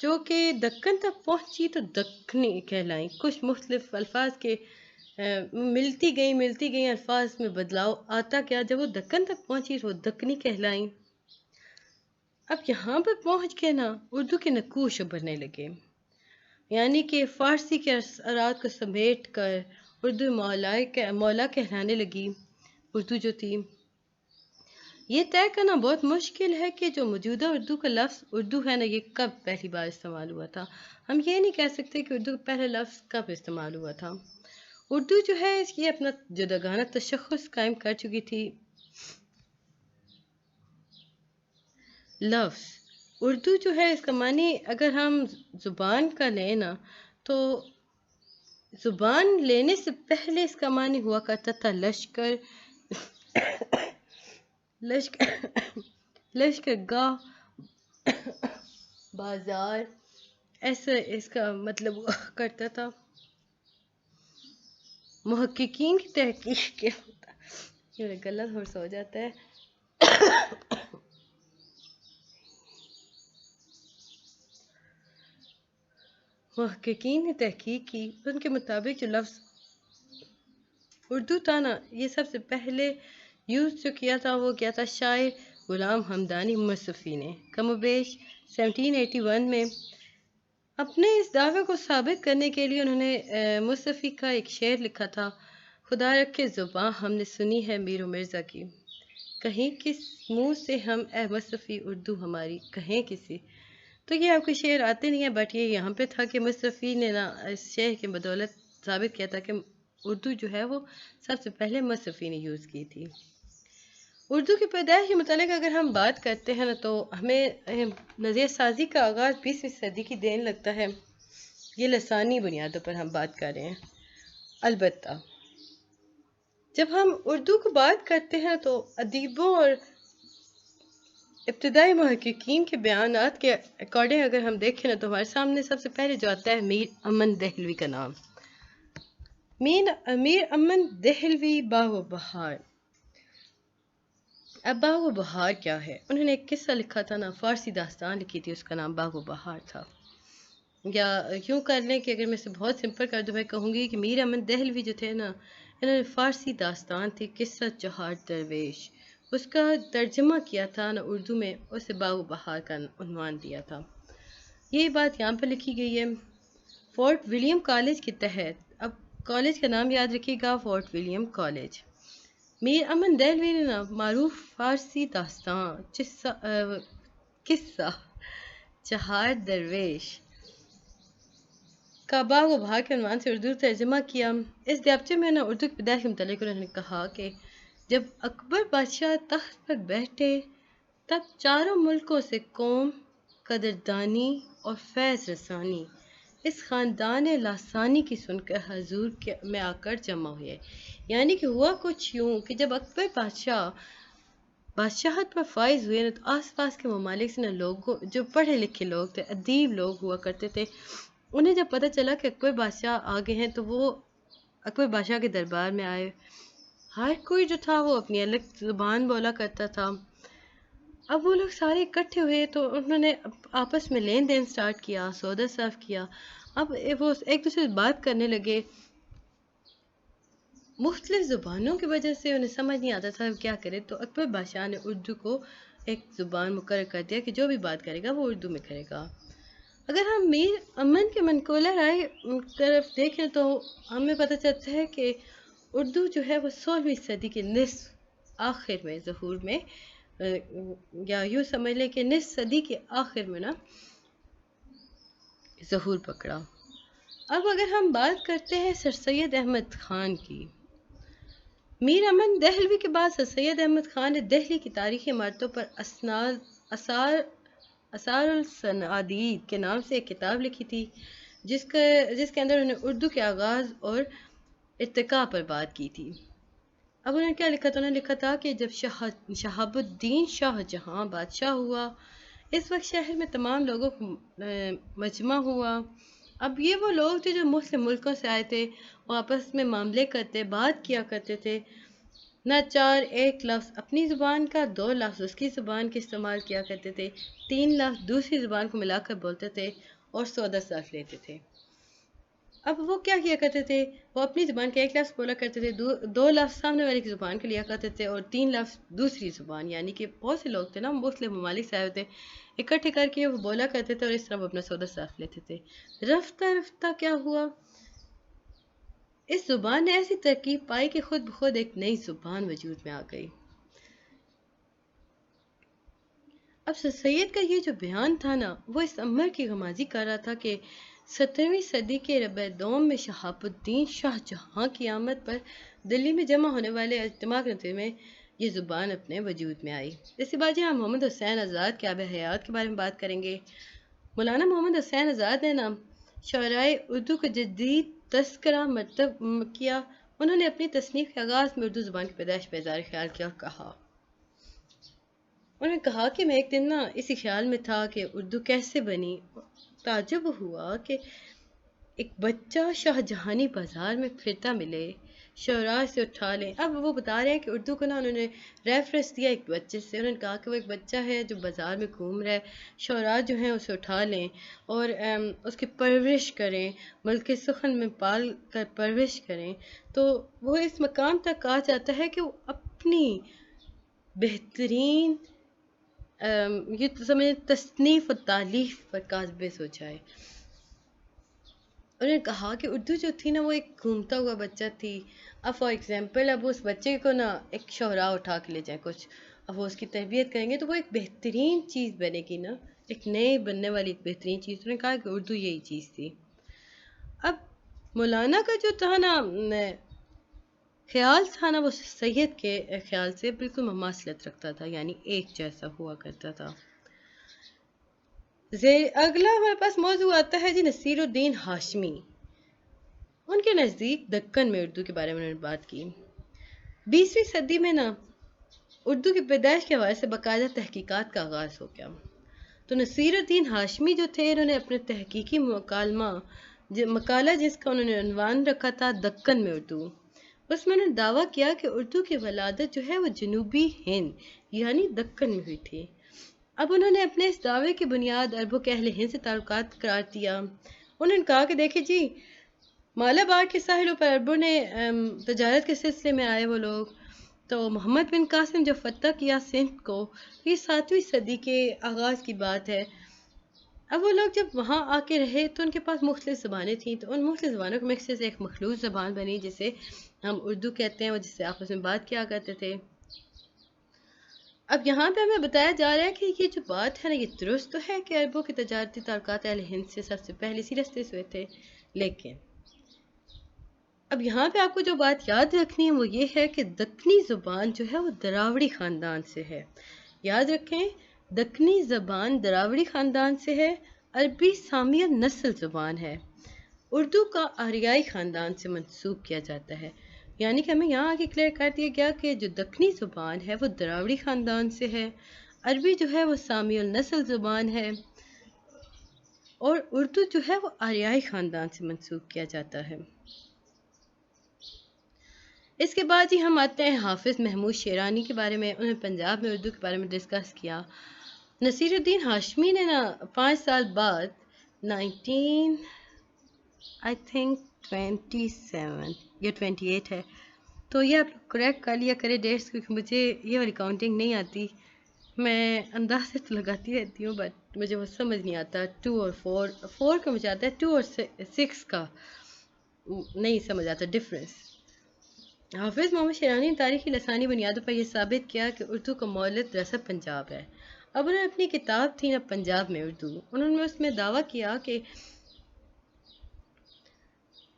جو کہ دکن تک پہنچی تو دکنی کہلائیں. کچھ مختلف الفاظ کے ملتی گئیں الفاظ میں بدلاؤ آتا کیا، جب وہ دکن تک پہنچی تو وہ دکنی کہلائیں. اب یہاں پر پہنچ کے نا اردو کے نقوش ابھرنے لگے، یعنی کہ فارسی کے اثرات کو سمیٹ کر اردو مولا کہلانے لگی. اردو جو تھی، یہ طے کرنا بہت مشکل ہے کہ جو موجودہ اردو کا لفظ اردو ہے نا، یہ کب پہلی بار استعمال ہوا تھا. ہم یہ نہیں کہہ سکتے کہ اردو کا پہلا لفظ کب استعمال ہوا تھا. اردو جو ہے اس کی اپنا جداگانہ تشخص قائم کر چکی تھی. لفظ اردو جو ہے اس کا معنی اگر ہم زبان کا لیں نا، تو زبان لینے سے پہلے اس کا معنی ہوا کرتا تھا لشکر، لشکر گاہ، بازار، ایسا اس کا مطلب ہوا کرتا تھا. محققین کی تحقیق کے یہ غلط ہورس ہو جاتا ہے. محققین نے تحقیق کی، ان کے مطابق جو لفظ اردو تھا نا، یہ سب سے پہلے یوز جو کیا تھا وہ کیا تھا شاعر غلام حمدانی مصطفی نے کم و بیش 1781 میں. اپنے اس دعوے کو ثابت کرنے کے لیے انہوں نے مصطفی کا ایک شعر لکھا تھا: خدا رکھے زباں ہم نے سنی ہے میر و مرزا کی، کہیں کس منہ سے ہم اے مصطفی اردو ہماری کہیں کسی. تو یہ آپ کو شعر آتے نہیں ہیں، بٹ یہ یہاں پہ تھا کہ مصطفی نے نا اس شعر کی بدولت ثابت کیا تھا کہ اردو جو ہے وہ سب سے پہلے مصطفی نے یوز کی تھی. اردو کی پیدائش کے متعلق اگر ہم بات کرتے ہیں نا، تو ہمیں نظریہ سازی کا آغاز 20ویں صدی کی دین لگتا ہے. یہ لسانی بنیادوں پر ہم بات کر رہے ہیں. البتہ جب ہم اردو کو بات کرتے ہیں تو ادیبوں اور ابتدائی محققین کے بیانات کے اکارڈنگ اگر ہم دیکھیں نا، تو ہمارے سامنے سب سے پہلے جو آتا ہے میر امن دہلوی کا نام. میر امن دہلوی باغ و بہار. اب باغ و بہار کیا ہے؟ انہوں نے ایک قصہ لکھا تھا نا، فارسی داستان لکھی تھی، اس کا نام باغ و بہار تھا. یا یوں کر لیں کہ اگر میں اسے بہت سمپل کر دوں، میں کہوں گی کہ میر امن دہلوی جو تھے نا، انہوں نے فارسی داستان تھی قصہ چہار درویش، اس کا ترجمہ کیا تھا نا اردو میں، اسے باغ و بہار کا عنوان دیا تھا. یہی بات یہاں پر لکھی گئی ہے. فورٹ ولیم کالج کے تحت، اب کالج کا نام یاد رکھیے گا، فورٹ ولیم کالج. میر امن دہلوی نے نا معروف فارسی داستان قصہ چہار درویش کا باغ و بہار کے عنوان سے اردو ترجمہ کیا. اس دیبچے میں نا اردو کی پیدائش کے متعلق انہوں نے کہا کہ جب اکبر بادشاہ تخت پر بیٹھے، تب چاروں ملکوں سے قوم، قدردانی اور فیض رسانی اس خاندان لاسانی کی سن کر حضور میں آ کر جمع ہوئے. یعنی کہ ہوا کچھ یوں کہ جب اکبر بادشاہت پر فائز ہوئے نا، تو آس پاس کے ممالک سے نا لوگوں، جو پڑھے لکھے لوگ تھے، ادیب لوگ ہوا کرتے تھے، انہیں جب پتہ چلا کہ اکبر بادشاہ آگے ہیں، تو وہ اکبر بادشاہ کے دربار میں آئے. ہر کوئی جو تھا وہ اپنی الگ زبان بولا کرتا تھا. اب وہ لوگ سارے اکٹھے ہوئے تو انہوں نے آپس میں لین دین سٹارٹ کیا، سودا صرف کیا. اب وہ ایک دوسرے سے بات کرنے لگے. مختلف زبانوں کی وجہ سے انہیں سمجھ نہیں آتا تھا کیا کرے، تو اکبر بادشاہ نے اردو کو ایک زبان مقرر کر دیا کہ جو بھی بات کرے گا وہ اردو میں کرے گا. اگر ہم میر امن کے منقولہ رائے طرف دیکھیں تو ہمیں پتہ چلتا ہے کہ اردو جو ہے وہ 16ویں صدی کے نصف آخر میں ظہور میں، یا یوں سمجھ لیں کہ نصف صدی کے آخر میں نا ظہور پکڑا. اب اگر ہم بات کرتے ہیں سر سید احمد خان کی، میر امن دہلوی کے بعد سر سید احمد خان نے دہلی کی تاریخی عمارتوں پر آثار الصنادید کے نام سے ایک کتاب لکھی تھی، جس کے اندر انہوں نے اردو کے آغاز اور ارتقاء پر بات کی تھی. اب انہوں نے کیا لکھا تھا؟ انہوں نے لکھا تھا کہ جب شہاب الدین شاہ جہاں بادشاہ ہوا، اس وقت شہر میں تمام لوگوں کو مجمع ہوا. اب یہ وہ لوگ تھے جو مختلف ملکوں سے آئے تھے، وہ آپس میں معاملے کرتے، بات کیا کرتے تھے. نہ چار ایک لفظ اپنی زبان کا، 2 لفظ اس کی زبان کے استعمال کیا کرتے تھے، 3 لفظ دوسری زبان کو ملا کر بولتے تھے، اور سودا صرف لیتے تھے۔ اب وہ کیا کیا کرتے تھے، وہ اپنی زبان کا ایک لفظ بولا کرتے تھے، دو لفظ سامنے والے کی زبان کے لیا کرتے تھے، اور 3 لفظ دوسری زبان، یعنی کہ بہت سے لوگ تھے نا، مختلف ممالک سے آئے ہوتے، اکٹھے کر کے وہ بولا کرتے تھے، اور اس طرح وہ اپنا سودا صرف لیتے تھے۔ رفتہ رفتہ کیا ہوا، اس زبان نے ایسی ترکیب پائی کہ خود بخود ایک نئی زبان وجود میں آ گئی۔ اب سر سید کا یہ جو بیان تھا نا، وہ اس امر کی غمازی کر رہا تھا کہ 17ویں صدی کے ربیع دوم میں شہاب الدین شاہ جہاں کی آمد پر دلی میں جمع ہونے والے اجتماع کے نتیجے میں یہ زبان اپنے وجود میں آئی۔ اس کے بعد ہم محمد حسین آزاد کے آب حیات کے بارے میں بات کریں گے۔ مولانا محمد حسین آزاد نے نا شعرائے اردو کا جدید تذکرہ مرتب کیا۔ انہوں نے اپنی تصنیف کے آغاز میں اردو زبان کی پیدائش پہ اظہار خیال کیا اور کہا، انہوں نے کہا کہ میں ایک دن نا اسی خیال میں تھا کہ اردو کیسے بنی، تعجب ہوا کہ ایک بچہ شاہ جہانی بازار میں پھرتا ملے، شعراء سے اٹھا لیں۔ اب وہ بتا رہے ہیں کہ اردو کو نا انہوں نے ریفرنس دیا ایک بچے سے، انہوں نے کہا کہ وہ ایک بچہ ہے جو بازار میں گھوم رہا ہے، شعراء جو ہیں اسے اٹھا لیں اور اس کی پرورش کریں، ملک سخن میں پال کر پرورش کریں، تو وہ اس مقام تک آ جاتا ہے کہ وہ اپنی بہترین یہ سمجھے تصنیف و تالیف پر قابض ہو جائے۔ انہوں نے کہا کہ اردو جو تھی نا وہ ایک گھومتا ہوا بچہ تھی۔ اب فار ایگزامپل اب اس بچے کو نا ایک شعراء اٹھا کے لے جائیں کچھ، اب وہ اس کی تربیت کریں گے تو وہ ایک بہترین چیز بنے گی نا، ایک نئے بننے والی ایک بہترین چیز۔ انہوں نے کہا کہ اردو یہی چیز تھی۔ اب مولانا کا جو تھا نا خیال تھا نا، وہ سید کے خیال سے بالکل مماثلت رکھتا تھا، یعنی ایک جیسا ہوا کرتا تھا۔ اگلا ہمارے پاس موضوع آتا ہے جی نصیر الدین ہاشمی۔ ان کے نزدیک دکن میں اردو کے بارے میں انہوں نے بات کی۔ 20ویں صدی میں نا اردو کی پیدائش کے حوالے سے باقاعدہ تحقیقات کا آغاز ہو گیا۔ تو نصیر الدین ہاشمی جو تھے، انہوں نے اپنے تحقیقی مقالہ جس کا انہوں نے عنوان رکھا تھا دکن میں اردو، اس میں انہوں نے دعویٰ کیا کہ اردو کی ولادت جو ہے وہ جنوبی ہند یعنی دکن میں ہوئی تھی۔ اب انہوں نے اپنے اس دعوے کی بنیاد عربوں کے اہل ہند سے تعلقات قرار دیا۔ انہوں نے کہا کہ دیکھیں جی، مالابار کے ساحلوں پر عربوں نے تجارت کے سلسلے میں آئے وہ لوگ، تو محمد بن قاسم جو فتح کیا سندھ کو، یہ 7ویں صدی کے آغاز کی بات ہے۔ اب وہ لوگ جب وہاں آ کے رہے تو ان کے پاس مختلف زبانیں تھیں، تو ان مختلف زبانوں کے مکس سے ایک مخلوط زبان بنی جسے ہم اردو کہتے ہیں، اور جس سے آپس میں بات کیا کرتے تھے۔ اب یہاں پہ ہمیں بتایا جا رہا ہے کہ یہ جو بات ہے نا، یہ درست تو ہے کہ عربوں کے تجارتی تعلقات اہل ہند سے سب سے پہلے اسی راستے سے ہوئے تھے، لیکن اب یہاں پہ آپ کو جو بات یاد رکھنی ہے وہ یہ ہے کہ دکنی زبان جو ہے وہ دراوڑی خاندان سے ہے۔ یاد رکھیں، دکنی زبان دراوڑی خاندان سے ہے، عربی سامیہ نسل زبان ہے، اردو کا آریائی خاندان سے منسوب کیا جاتا ہے۔ یعنی کہ ہمیں یہاں آگے کلیئر کر دیا گیا کہ جو دکنی زبان ہے وہ دراوڑی خاندان سے ہے، عربی جو ہے وہ سامی النسل زبان ہے، اور اردو جو ہے وہ آریائی خاندان سے منسوب کیا جاتا ہے۔ اس کے بعد ہی ہم آتے ہیں حافظ محمود شیرانی کے بارے میں۔ انہوں نے پنجاب میں اردو کے بارے میں ڈسکس کیا۔ نصیر الدین ہاشمی نے نا 5 سال بعد 27 یا 28 ہے، تو یہ آپ کریکٹ کر لیا کرے ڈیٹس، کیونکہ مجھے یہ والی کاؤنٹنگ نہیں آتی، میں انداز سے تو لگاتی رہتی ہوں بٹ مجھے وہ سمجھ نہیں آتا۔ 2 اور 4 کا مجھے آتا ہے، 2 اور 6 کا نہیں سمجھ آتا ڈفرینس۔ حافظ محمد شیرانی نے تاریخی لسانی بنیادوں پر یہ ثابت کیا کہ اردو کا مولد دراصل پنجاب ہے۔ اب انہوں نے اپنی کتاب تھی نا پنجاب میں اردو، انہوں نے اس میں دعویٰ کیا کہ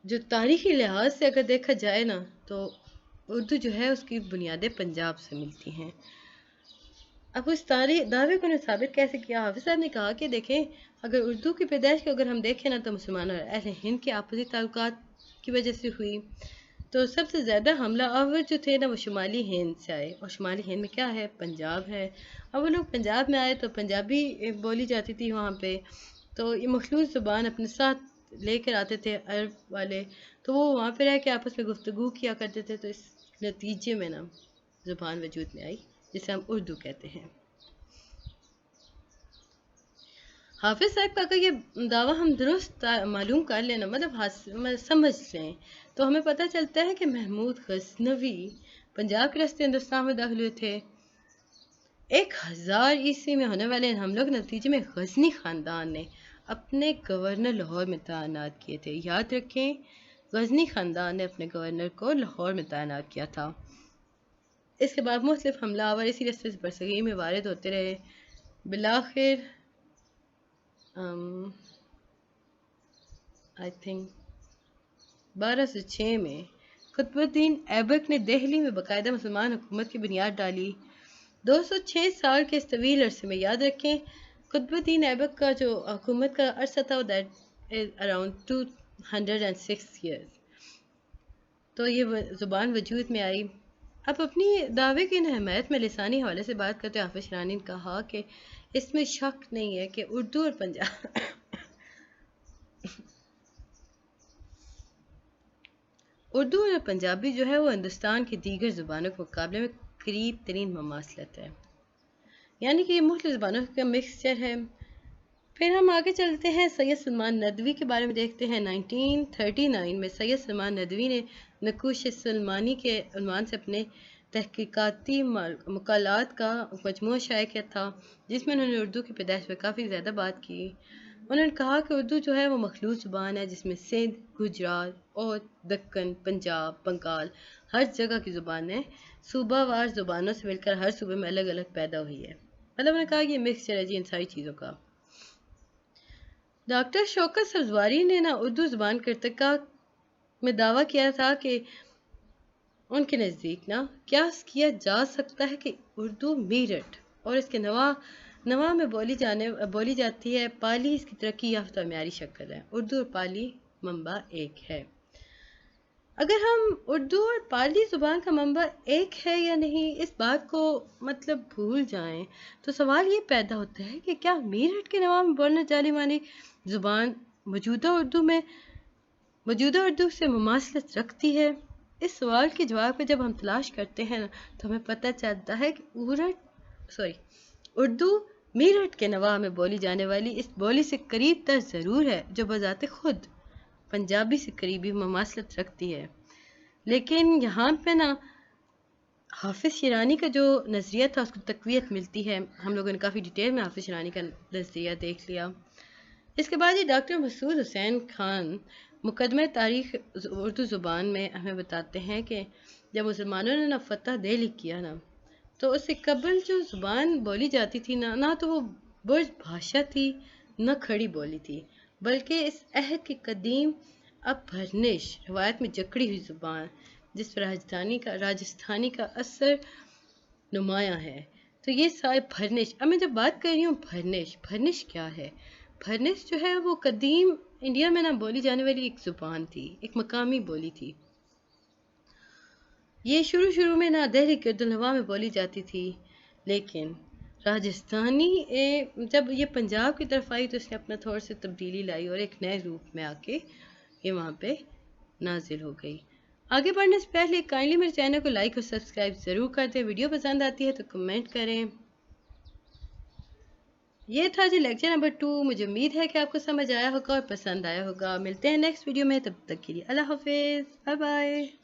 جو تاریخی لحاظ سے اگر دیکھا جائے نا تو اردو جو ہے اس کی بنیادیں پنجاب سے ملتی ہیں۔ اب اس دعوے کو انہیں ثابت کیسے کیا؟ حافظ صاحب نے کہا کہ دیکھیں، اگر اردو کی پیدائش کو اگر ہم دیکھیں نا تو مسلمان اور اہل ہند کے آپسی تعلقات کی وجہ سے ہوئی، تو سب سے زیادہ حملہ آور جو تھے نا وہ شمالی ہند سے آئے، اور شمالی ہند میں کیا ہے؟ پنجاب ہے۔ اب وہ لوگ پنجاب میں آئے تو پنجابی بولی جاتی تھی وہاں پہ، تو یہ مخلوط زبان اپنے ساتھ لے کر آتے تھے عرب والے، تو وہ وہاں پہ رہ کے آپس میں گفتگو کیا کرتے تھے، تو اس نتیجے میں نا زبان وجود میں آئی جسے ہم اردو کہتے ہیں۔ حافظ صاحب کا اگر یہ دعویٰ ہم درست معلوم کر لینا، سمجھ لیں، تو ہمیں پتہ چلتا ہے کہ محمود غزنوی پنجاب کے راستے ہندوستان میں داخل ہوئے تھے۔ 1000 عیسوی میں ہونے والے ان حملوں کے نتیجے میں غزنی خاندان نے اپنے گورنر لاہور میں تعینات کیے تھے۔ یاد رکھیں، غزنی خاندان نے اپنے گورنر کو لاہور میں تعینات کیا تھا۔ اس کے بعد مختلف حملہ آور اسی راستے سے برصغیر میں وارد ہوتے رہے۔ بالآخر آئی تھنک 1206 میں قطب الدین ایبک نے دہلی میں باقاعدہ مسلمان حکومت کی بنیاد ڈالی۔ 206 سال کے اس طویل عرصے میں، یاد رکھیں، قطب الدین ایبک کا جو حکومت کا عرصہ تھا دیٹ از اراؤنڈ 206 ایئرس، تو یہ زبان وجود میں آئی۔ اب اپنی دعوے کی حمایت میں لسانی حوالے سے بات کرتے حافظ شیرانی نے کہا کہ اس میں شک نہیں ہے کہ اردو اور پنجابی جو ہے وہ ہندوستان کی دیگر زبانوں کے مقابلے میں قریب ترین مماثلت ہے، یعنی کہ یہ مختلف زبانوں کا مکسچر ہے۔ پھر ہم آگے چلتے ہیں، سید سلمان ندوی کے بارے میں دیکھتے ہیں۔ 1939 میں سید سلمان ندوی نے نقوش سلمانی کے عنوان سے اپنے تحقیقاتی مقالات کا مجموعہ شائع کیا تھا، جس میں انہوں نے اردو کی پیدائش پر کافی زیادہ بات کی۔ انہوں نے کہا کہ اردو جو ہے وہ مخلوط زبان ہے، جس میں سندھ، گجرات اور دکن، پنجاب، بنگال ہر جگہ کی زبان ہے، صوبہ وار زبانوں سے مل کر ہر صوبے میں الگ الگ پیدا ہوئی ہے۔ مطلب انہوں نے کہا کہ یہ مکسچر ہے جی ان ساری چیزوں کا۔ ڈاکٹر شوکت سبزواری نے اردو زبان کے ارتقاء میں دعویٰ کیا تھا کہ ان کے نزدیک قیاس کیا جا سکتا ہے کہ اردو میرٹھ اور اس کے نواح میں بولی جاتی ہے۔ پالی اس کی ترقی یافتہ معیاری شکل ہے۔ اردو اور پالی منبع ایک ہے۔ اگر ہم اردو اور پالی زبان کا منبع ایک ہے یا نہیں اس بات کو بھول جائیں تو سوال یہ پیدا ہوتا ہے کہ کیا میرٹھ کے نواح میں بولنے جانے والی زبان موجودہ اردو سے مماثلت رکھتی ہے؟ اس سوال کے جواب کو جب ہم تلاش کرتے ہیں تو ہمیں پتہ چلتا ہے کہ اردو میرٹھ کے نواح میں بولی جانے والی اس بولی سے قریب تر ضرور ہے، جو بذات خود پنجابی سے قریبی مماثلت رکھتی ہے۔ لیکن یہاں پہ حافظ شیرانی کا جو نظریہ تھا اس کو تقویت ملتی ہے۔ ہم لوگوں نے کافی ڈیٹیل میں حافظ شیرانی کا نظریہ دیکھ لیا۔ اس کے بعد یہ ڈاکٹر مسعود حسین خان مقدمہ تاریخ اردو زبان میں ہمیں بتاتے ہیں کہ جب مسلمانوں نے فتح دہلی کیا تو اس سے قبل جو زبان بولی جاتی تھی نہ تو وہ برج بھاشا تھی نہ کھڑی بولی تھی، بلکہ اس عہد کی قدیم بھرنش روایت میں جکڑی ہوئی زبان جس پر راجستھانی کا اثر نمایاں ہے۔ تو یہ سارے بھرنش، اب میں جب بات کر رہی ہوں بھرنش کیا ہے؟ بھرنش جو ہے وہ قدیم انڈیا میں بولی جانے والی ایک زبان تھی، ایک مقامی بولی تھی۔ یہ شروع میں دہلی کے اردو میں بولی جاتی تھی، لیکن راجستھانی جب یہ پنجاب کی طرف آئی تو اس نے اپنا تھوڑا سے تبدیلی لائی اور ایک نئے روپ میں آ کے یہ وہاں پہ نازل ہو گئی۔ آگے بڑھنے سے پہلے کائنڈلی میرے چینل کو لائک اور سبسکرائب ضرور کر دیں۔ ویڈیو پسند آتی ہے تو کمنٹ کریں۔ یہ تھا جی لیکچر نمبر 2۔ مجھے امید ہے کہ آپ کو سمجھ آیا ہوگا اور پسند آیا ہوگا۔ ملتے ہیں نیکسٹ ویڈیو میں، تب تک کے لیے اللہ حافظ، بائے بائے۔